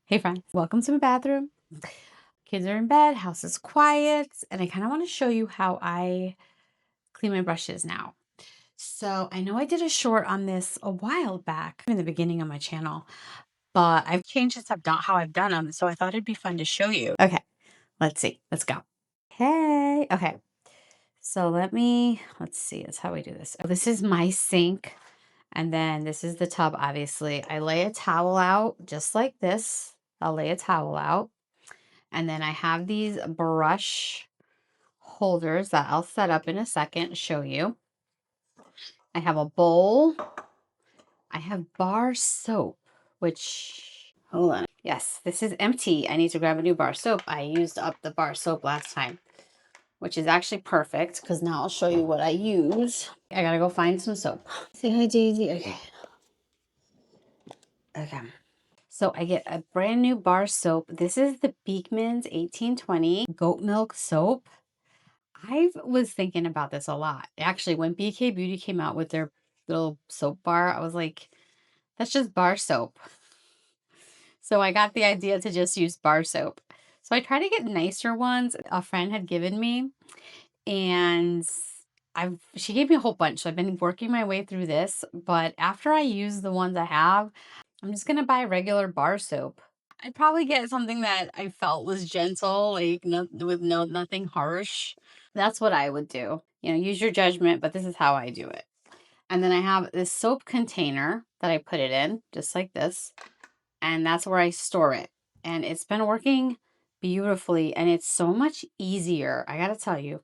Hey friends, welcome to my bathroom. Kids are in bed, house is quiet, and I kind of want to show you how I clean my brushes now. So I know I did a short on this a while back in the beginning of my channel, but I've changed this up, not how I've done them. So I thought it'd be fun to show you. Okay, let's see. Let's go. Hey, okay. So let's see. That's how we do this. This is my sink. And then this is the tub, obviously. I lay a towel out just like this. I'll lay a towel out. And then I have these brush holders that I'll set up in a second, show you. I have a bowl. I have bar soap, which, hold on. Yes, this is empty. I need to grab a new bar soap. I used up the bar soap last time, which is actually perfect because now I'll show you what I use. I gotta go find some soap. Say hi, Daisy. Okay. Okay. So I get a brand new bar soap. This is the Beekman's 1820 goat milk soap. I was thinking about this a lot. Actually, when BK Beauty came out with their little soap bar, I was like, that's just bar soap. So I got the idea to just use bar soap. So I try to get nicer ones a friend had given me, and she gave me a whole bunch. So I've been working my way through this, but after I use the ones I have, I'm just gonna buy regular bar soap. I'd probably get something that I felt was gentle, like nothing harsh. That's what I would do. Use your judgment, but this is how I do it. And then I have this soap container that I put it in, just like this. And that's where I store it. And it's been working beautifully, and it's so much easier, I gotta tell you.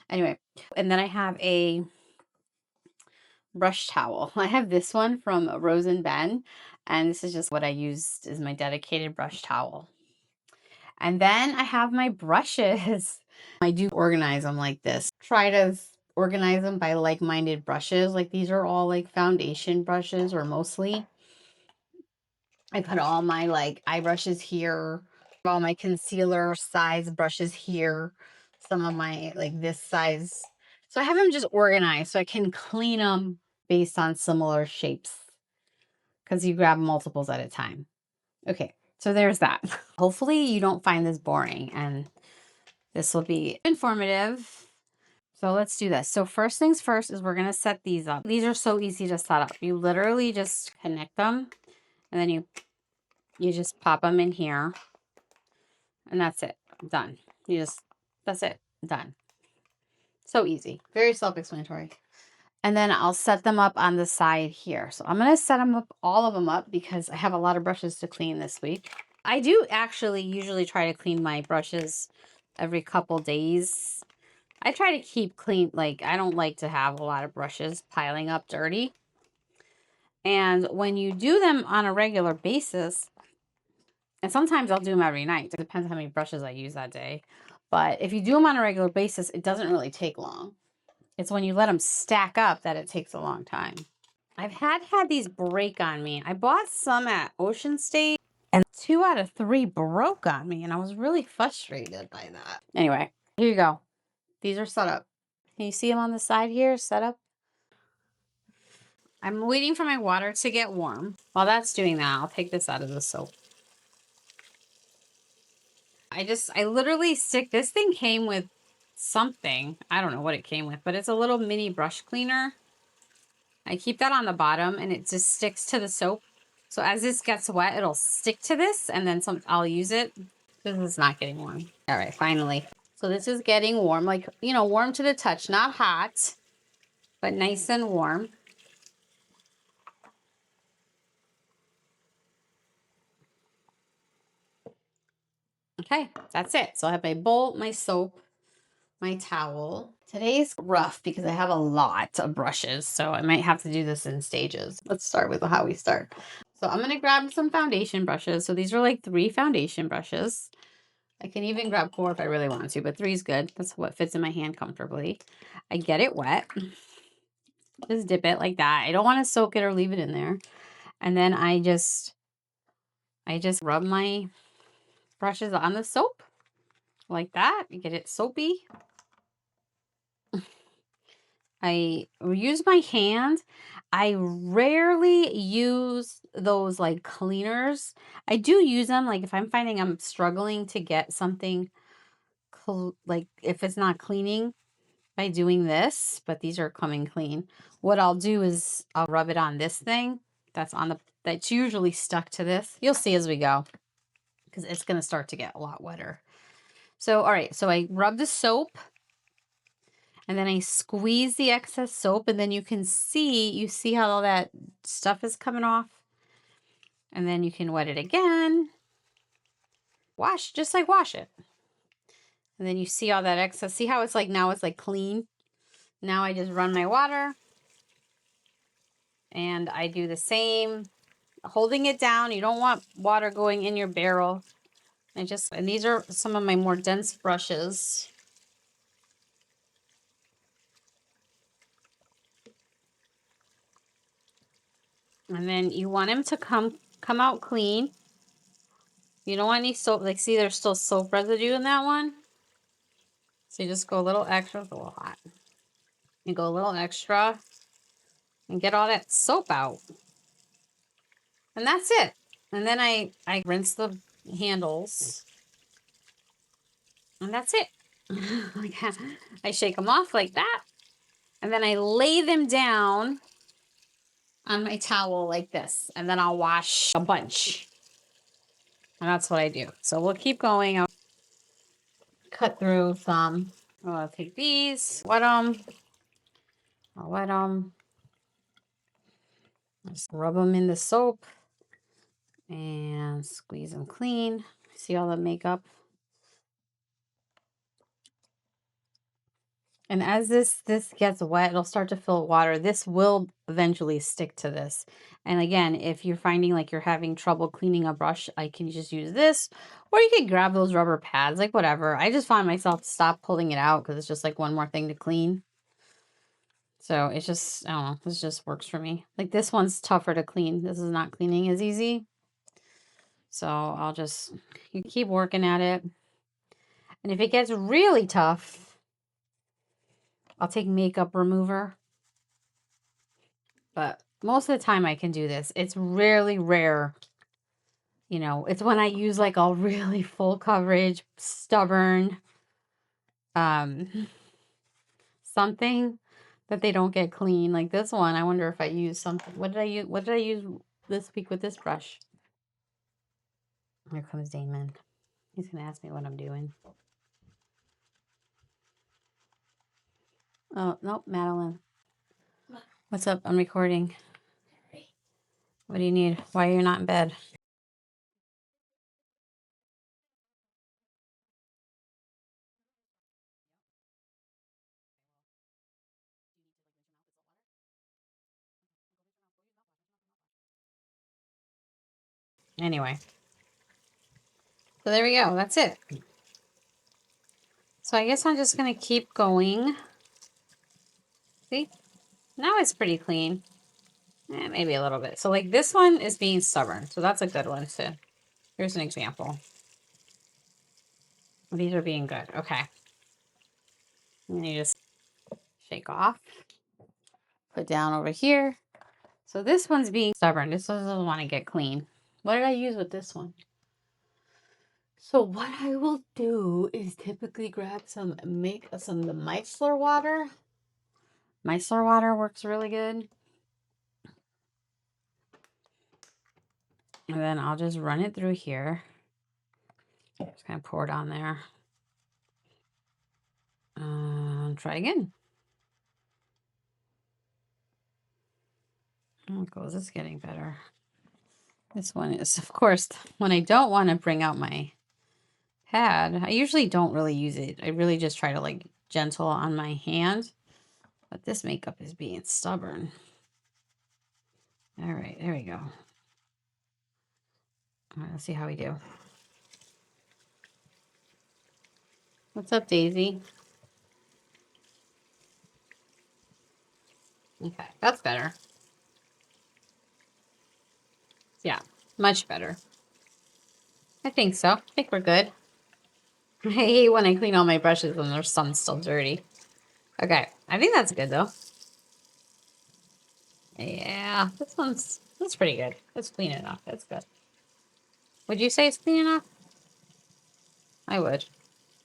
Anyway, and then I have a brush towel. I have this one from Rose and Ben, and this is just what I used as my dedicated brush towel. And then I have my brushes. I do organize them like this. Try to organize them by like-minded brushes. Like these are all like foundation brushes, or mostly. I put all my like eye brushes here, all my concealer size brushes here, some of my like this size. So I have them just organized so I can clean them based on similar shapes, because you grab multiples at a time. Okay, so there's that. Hopefully you don't find this boring and this will be informative. So let's do this. So first things first is we're going to set these up. These are so easy to set up. You literally just connect them, and then you just pop them in here, and that's it. Done. That's it. Done. So easy. Very self-explanatory. And then I'll set them up on the side here. So I'm going to set them up, all of them up, because I have a lot of brushes to clean this week. I do actually usually try to clean my brushes every couple days. I try to keep clean, like I don't like to have a lot of brushes piling up dirty. And when you do them on a regular basis, and sometimes I'll do them every night. It depends how many brushes I use that day. But if you do them on a regular basis, it doesn't really take long. It's when you let them stack up that it takes a long time. I've had these break on me. I bought some at Ocean State, and 2 out of 3 broke on me, and I was really frustrated by that. Anyway, here you go. These are set up. Can you see them on the side here, set up? I'm waiting for my water to get warm. While that's doing that, I'll take this out of the soap. I literally stick, this thing came with something. I don't know what it came with, but it's a little mini brush cleaner. I keep that on the bottom, and it just sticks to the soap. So as this gets wet, it'll stick to this, and then I'll use it. This is not getting warm. All right, finally. So this is getting warm, like, warm to the touch, not hot, but nice and warm. Okay, that's it. So I have my bowl, my soap, my towel. Today's rough because I have a lot of brushes, so I might have to do this in stages. Let's start with how we start. So I'm going to grab some foundation brushes. So these are like 3 foundation brushes. I can even grab 4 if I really want to, but 3 is good. That's what fits in my hand comfortably. I get it wet. Just dip it like that. I don't want to soak it or leave it in there. And then I just rub my brushes on the soap like that. You get it soapy. I use my hand. I rarely use those like cleaners. I do use them like if I'm finding I'm struggling to get something like if it's not cleaning by doing this, but these are coming clean. What I'll do is I'll rub it on this thing that's usually stuck to this. You'll see as we go because it's going to start to get a lot wetter. So, all right, so I rub the soap and then I squeeze the excess soap and then you see how all that stuff is coming off. And then you can wet it again. Just like wash it. And then you see all that excess. See how it's like now it's like clean. Now I just run my water and I do the same, holding it down. You don't want water going in your barrel. And these are some of my more dense brushes. And then you want them to come out clean. You don't want any soap. Like, see, there's still soap residue in that one. So you just go a little extra. It's a little hot. You go a little extra and get all that soap out. And that's it. And then I rinse the handles. And that's it. I shake them off like that. And then I lay them down on my towel like this. And then I'll wash a bunch. And that's what I do. So we'll keep going. I'll cut through some. I'll take these, wet them. I'll wet them. Just rub them in the soap and squeeze them clean. See all the makeup? And as this gets wet, it'll start to fill with water. This will eventually stick to this. And again, if you're finding like you're having trouble cleaning a brush, I can just use this. Or you can grab those rubber pads, like whatever. I just find myself to stop pulling it out because it's just like one more thing to clean. So it's just, I don't know, this just works for me. Like this one's tougher to clean. This is not cleaning as easy. So you keep working at it. And if it gets really tough, I'll take makeup remover. But most of the time I can do this. It's rarely rare. You know, it's when I use like a really full coverage, stubborn, something that they don't get clean. Like this one, I wonder if I use something. What did I use this week with this brush? Here comes Damon. He's going to ask me what I'm doing. Oh, nope, Madeline. What's up? I'm recording. What do you need? Why are you not in bed? Anyway. So there we go. That's it. So I guess I'm just going to keep going. See? Now it's pretty clean. Maybe a little bit. So like this one is being stubborn. So that's a good one too. Here's an example. These are being good. Okay. And you just shake off. Put down over here. So this one's being stubborn. This one doesn't want to get clean. What did I use with this one? So what I will do is typically grab some of the micellar water. Micellar water works really good. And then I'll just run it through here. Just kind of pour it on there. Try again. Oh, it goes. It's getting better. This one is, of course, when I don't want to bring out my pad, I usually don't really use it. I really just try to like gentle on my hand. But this makeup is being stubborn. All right, there we go. All right, let's see how we do. What's up, Daisy? Okay, that's better. Yeah, much better. I think so. I think we're good. I hate when I clean all my brushes and there's some still dirty. Okay, I think that's good though. Yeah, that's pretty good. That's clean enough. That's good. Would you say it's clean enough? I would.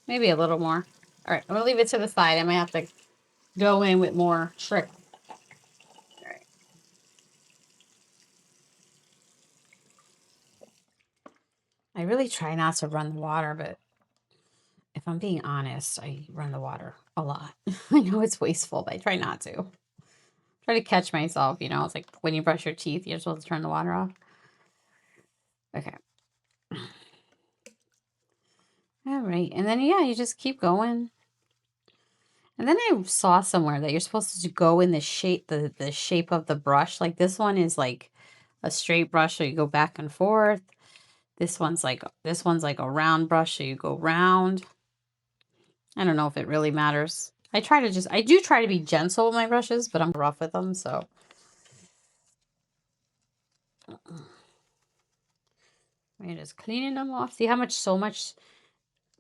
Maybe a little more. All right, I'm gonna leave it to the side. I might have to go in with more trick. All right. I really try not to run the water, but if I'm being honest, I run the water a lot. I know it's wasteful, but I try not to. Try to catch myself, you know, it's like when you brush your teeth, you're supposed to turn the water off. Okay. All right. And then, yeah, you just keep going. And then I saw somewhere that you're supposed to go in the shape, the shape of the brush. Like this one is like a straight brush, so you go back and forth. This one's like a round brush, so you go round. I don't know if it really matters. I do try to be gentle with my brushes, but I'm rough with them, so. We're just cleaning them off. See how so much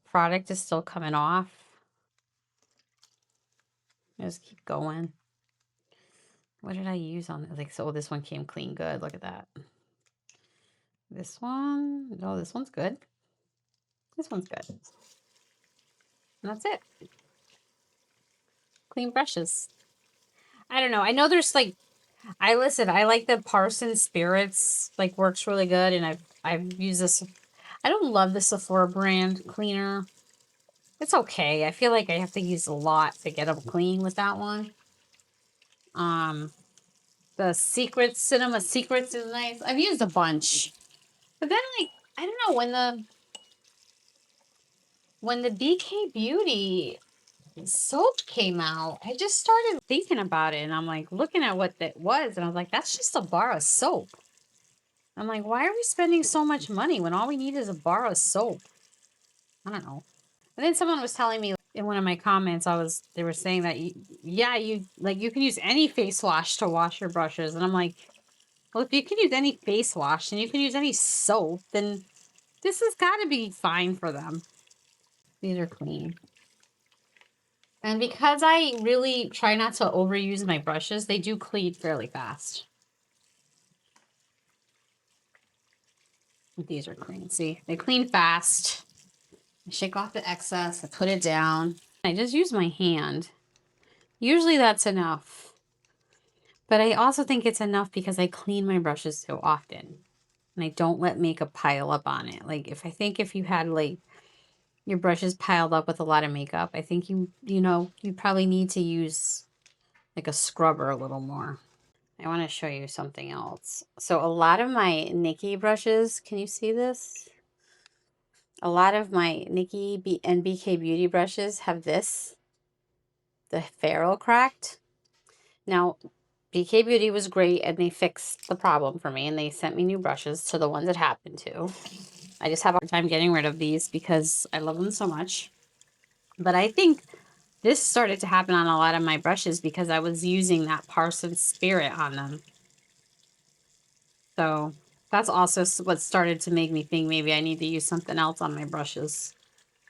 product is still coming off? Just keep going. What did I use on it? Like, so this one came clean good. Look at that. This one, no, this one's good. This one's good. And that's it. Clean brushes. I don't know. I know there's like, I like the Parson Spirits, like works really good. And I've used this. I don't love the Sephora brand cleaner. It's okay. I feel like I have to use a lot to get them clean with that one. The Cinema Secrets is nice. I've used a bunch. But then like, I don't know, when the BK Beauty soap came out, I just started thinking about it and I'm like looking at what that was and I was like, that's just a bar of soap. I'm like, why are we spending so much money when all we need is a bar of soap? I don't know. And then someone was telling me in one of my comments, they were saying that you can use any face wash to wash your brushes. And I'm like, well, if you can use any face wash and you can use any soap, then this has got to be fine for them. These are clean. And because I really try not to overuse my brushes, they do clean fairly fast. These are clean. See, they clean fast. I shake off the excess. I put it down. I just use my hand. Usually that's enough. But I also think it's enough because I clean my brushes so often. And I don't let makeup pile up on it. Like if you had like your brushes piled up with a lot of makeup, I think you probably need to use like a scrubber a little more. I want to show you something else. So a lot of my Nikki brushes, can you see this? A lot of my Nikki and BK Beauty brushes have this, the ferrule cracked. Now, BK Beauty was great and they fixed the problem for me and they sent me new brushes to the ones it happened to. I just have a hard time getting rid of these because I love them so much. But I think this started to happen on a lot of my brushes because I was using that Parson Spirit on them. So that's also what started to make me think maybe I need to use something else on my brushes.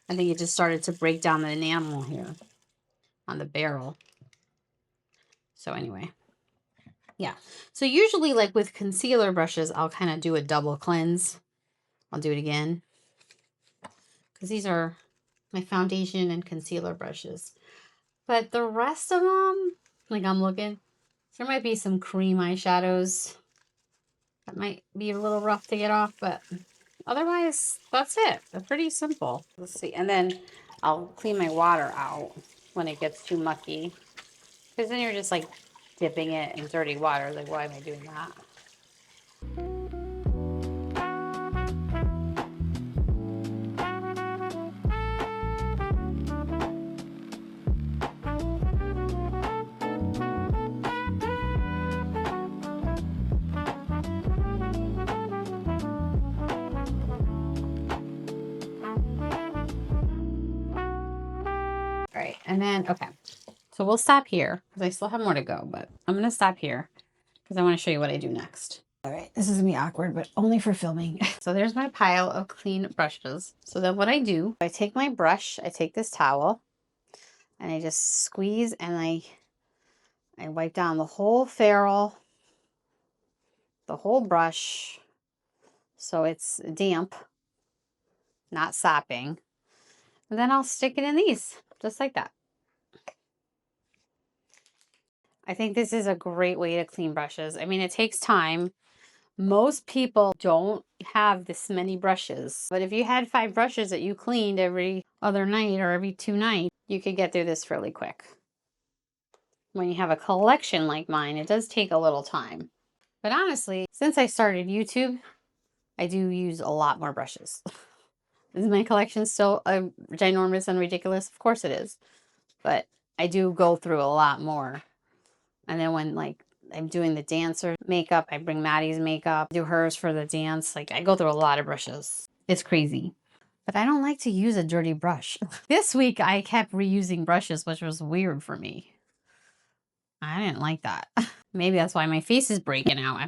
I think it just started to break down the enamel here on the barrel. So anyway, yeah. So usually like with concealer brushes, I'll kind of do a double cleanse. I'll do it again because these are my foundation and concealer brushes. But the rest of them, like I'm looking, there might be some cream eyeshadows that might be a little rough to get off, but otherwise, that's it. They're pretty simple. Let's see. And then I'll clean my water out when it gets too mucky. Because then you're just like dipping it in dirty water. Like, why am I doing that? All right. And then, okay. So we'll stop here because I still have more to go, but I'm going to stop here because I want to show you what I do next. All right, this is gonna be awkward, but only for filming. So there's my pile of clean brushes. So then what I do, I take my brush, I take this towel, and I just squeeze and I wipe down the whole ferrule the whole brush so it's damp, not sopping. And then I'll stick it in these, just like that. I think this is a great way to clean brushes. I mean, it takes time. Most people don't have this many brushes, but if you had 5 brushes that you cleaned every other night or every 2 nights, you could get through this fairly quick. When you have a collection like mine, it does take a little time. But honestly, since I started YouTube, I do use a lot more brushes. Is my collection still ginormous and ridiculous? Of course it is. But I do go through a lot more. And then when like I'm doing the dancer makeup, I bring Maddie's makeup, do hers for the dance. Like I go through a lot of brushes. It's crazy. But I don't like to use a dirty brush. This week I kept reusing brushes, which was weird for me. I didn't like that. Maybe that's why my face is breaking out.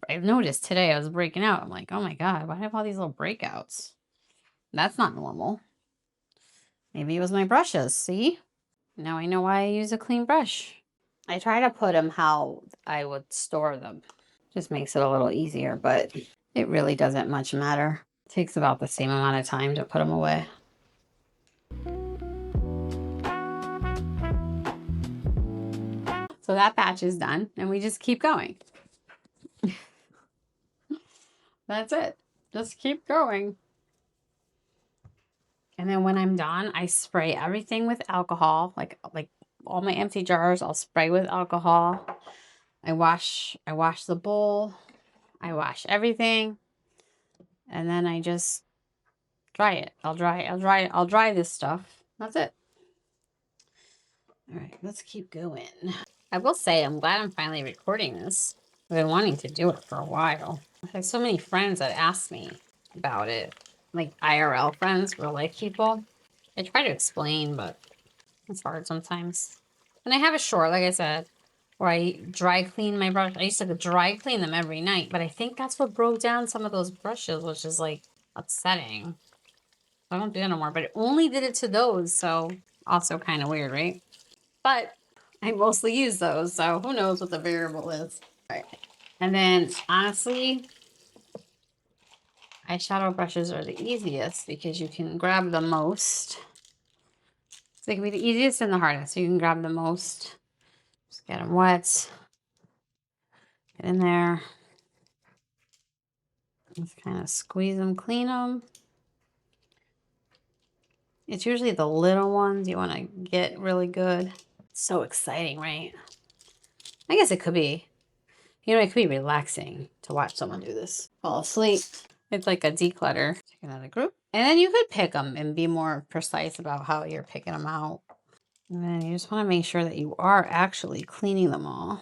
I've noticed today I was breaking out. I'm like, oh my God, why do I have all these little breakouts? That's not normal. Maybe it was my brushes, see? Now I know why I use a clean brush. I try to put them how I would store them. Just makes it a little easier, but it really doesn't much matter. It takes about the same amount of time to put them away. So that batch is done, and we just keep going. That's it. Just keep going. And then when I'm done, I spray everything with alcohol. Like all my empty jars, I'll spray with alcohol. I wash the bowl. I wash everything. And then I just dry it. I'll dry this stuff. That's it. All right, let's keep going. I will say I'm glad I'm finally recording this. I've been wanting to do it for a while. I have so many friends that ask me about it. Like IRL friends, real life people. I try to explain, but it's hard sometimes. And I have a short, like I said, where I dry clean my brush. I used to dry clean them every night, but I think that's what broke down some of those brushes, which is like upsetting. I don't do that no more, but it only did it to those, so also kind of weird, right? But I mostly use those, so who knows what the variable is. All right. And then honestly, eyeshadow brushes are the easiest because you can grab the most. So they can be the easiest and the hardest. So you can grab the most. Just get them wet. Get in there. Just kind of squeeze them, clean them. It's usually the little ones you want to get really good. It's so exciting, right? I guess it could be. You know, it could be relaxing to watch someone do this. Fall asleep. It's like a declutter. Check another group. And then you could pick them and be more precise about how you're picking them out. And then you just want to make sure that you are actually cleaning them all.